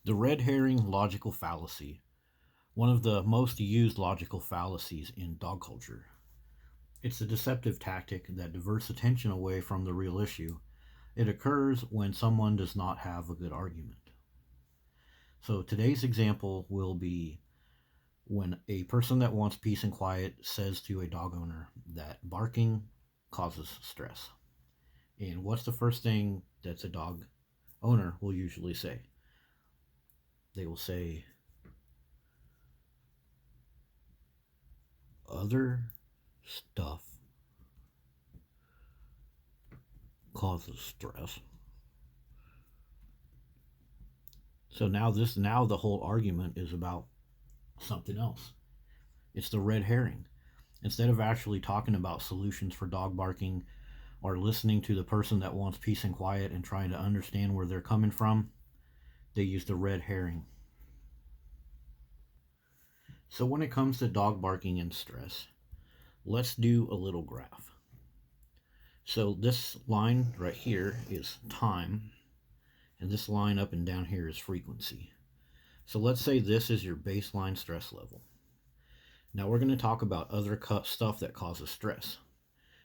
The red herring logical fallacy, one of the most used logical fallacies in dog culture. It's a deceptive tactic that diverts attention away from the real issue. It occurs when someone does not have a good argument. So today's example will be when a person that wants peace and quiet says to a dog owner that barking causes stress. And what's the first thing that a dog owner will usually say? They will say, other stuff causes stress. So now the whole argument is about something else. It's the red herring. Instead of actually talking about solutions for dog barking or listening to the person that wants peace and quiet and trying to understand where they're coming from, they use the red herring. So when it comes to dog barking and stress, let's do a little graph. So this line right here is time, and this line up and down here is frequency. So let's say this is your baseline stress level. Now we're going to talk about other stuff that causes stress.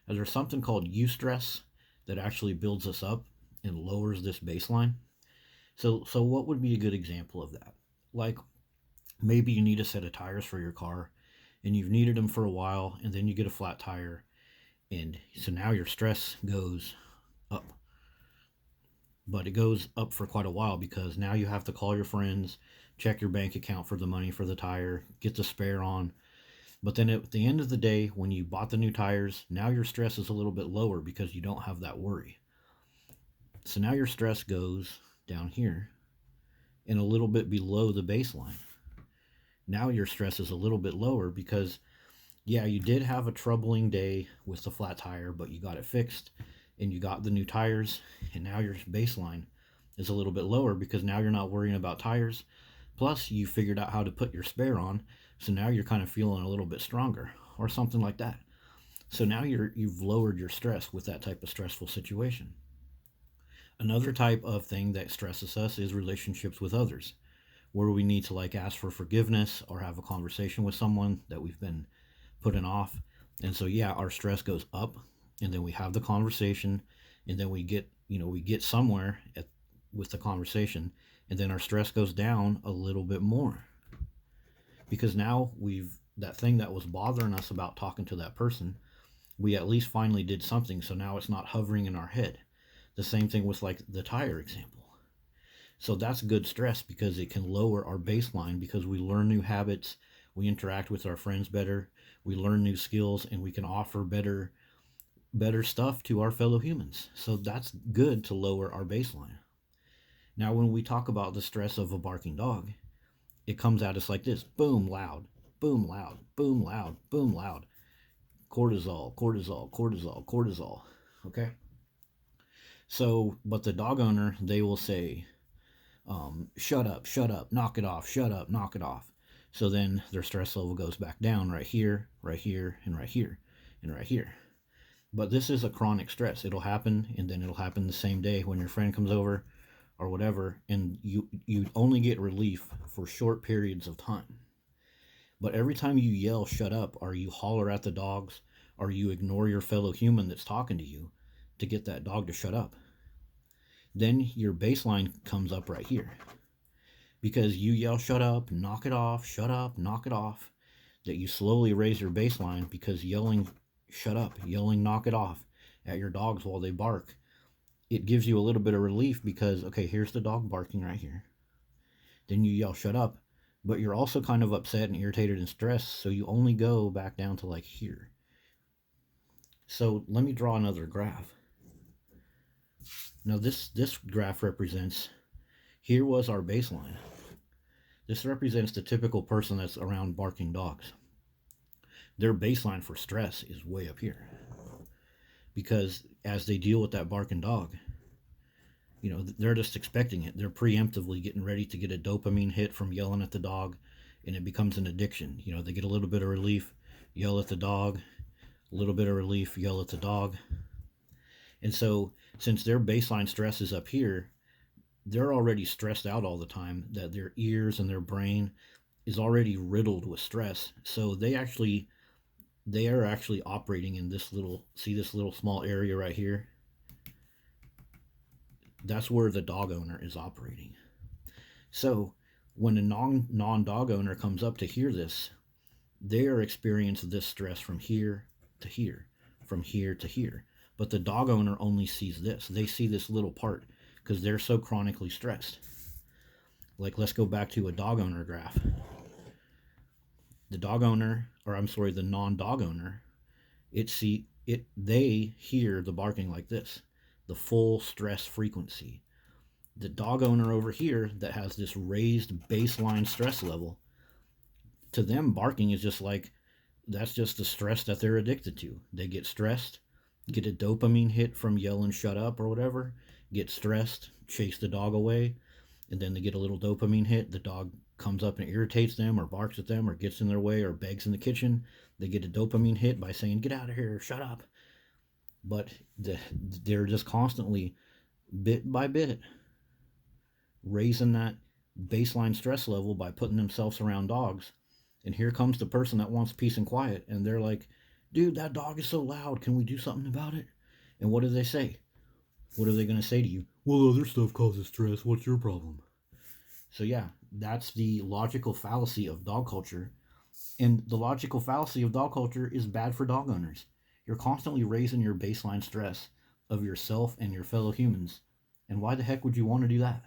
And there's something called eustress that actually builds us up and lowers this baseline. So what would be a good example of that? Like maybe you need a set of tires for your car and you've needed them for a while, and then you get a flat tire, and so now your stress goes up. But it goes up for quite a while because now you have to call your friends, check your bank account for the money for the tire, get the spare on. But then at the end of the day, when you bought the new tires, now your stress is a little bit lower because you don't have that worry. So now your stress goes down here and a little bit below the baseline. Now your stress is a little bit lower because, yeah, you did have a troubling day with the flat tire, but you got it fixed and you got the new tires, and now your baseline is a little bit lower because now you're not worrying about tires. Plus, you figured out how to put your spare on, so now you're kind of feeling a little bit stronger or something like that. So now you've lowered your stress with that type of stressful situation. Another type of thing that stresses us is relationships with others, where we need to like ask for forgiveness or have a conversation with someone that we've been putting off. And so yeah, our stress goes up, and then we have the conversation, and then we get somewhere with the conversation, and then our stress goes down a little bit more because now that thing that was bothering us about talking to that person, we at least finally did something, so now it's not hovering in our head. The same thing with like the tire example. So that's good stress because it can lower our baseline because we learn new habits, we interact with our friends better, we learn new skills, and we can offer better stuff to our fellow humans. So that's good to lower our baseline. Now when we talk about the stress of a barking dog, it comes at us like this: boom loud, boom loud, boom loud, boom loud. Cortisol, cortisol, cortisol, cortisol. Okay? So, but the dog owner, they will say, shut up, knock it off, shut up, knock it off. So then their stress level goes back down right here, right here, and right here, and right here. But this is a chronic stress. It'll happen, and then it'll happen the same day when your friend comes over or whatever, and you only get relief for short periods of time. But every time you yell shut up, or you holler at the dogs, or you ignore your fellow human that's talking to you to get that dog to shut up, then your baseline comes up right here. Because you yell shut up, knock it off, shut up, knock it off, that you slowly raise your baseline because yelling shut up, yelling knock it off at your dogs while they bark, it gives you a little bit of relief because, okay, here's the dog barking right here. Then you yell shut up, but you're also kind of upset and irritated and stressed, so you only go back down to like here. So let me draw another graph. Now this graph represents, here was our baseline. This represents the typical person that's around barking dogs. Their baseline for stress is way up here. Because as they deal with that barking dog, they're just expecting it. They're preemptively getting ready to get a dopamine hit from yelling at the dog, and it becomes an addiction. They get a little bit of relief, yell at the dog, a little bit of relief, yell at the dog. And so since their baseline stress is up here, they're already stressed out all the time, that their ears and their brain is already riddled with stress. So they are actually operating in this little, see this little small area right here? That's where the dog owner is operating. So when a non dog owner comes up to hear this, they are experiencing this stress from here to here, from here to here. But the dog owner only sees this. They see this little part because they're so chronically stressed. Like, let's go back to a dog owner graph. The dog owner, or I'm sorry, the non-dog owner, they hear the barking like this, the full stress frequency. The dog owner over here that has this raised baseline stress level, to them barking is just like, that's just the stress that they're addicted to. They get stressed, get a dopamine hit from yelling shut up or whatever, get stressed, chase the dog away, and then they get a little dopamine hit. The dog comes up and irritates them or barks at them or gets in their way or begs in the kitchen. They get a dopamine hit by saying, get out of here, shut up. But they're just constantly, bit by bit, raising that baseline stress level by putting themselves around dogs. And here comes the person that wants peace and quiet, and they're like, dude, that dog is so loud. Can we do something about it? And what do they say? What are they going to say to you? Well, other stuff causes stress. What's your problem? So, yeah, that's the logical fallacy of dog culture. And the logical fallacy of dog culture is bad for dog owners. You're constantly raising your baseline stress of yourself and your fellow humans. And why the heck would you want to do that?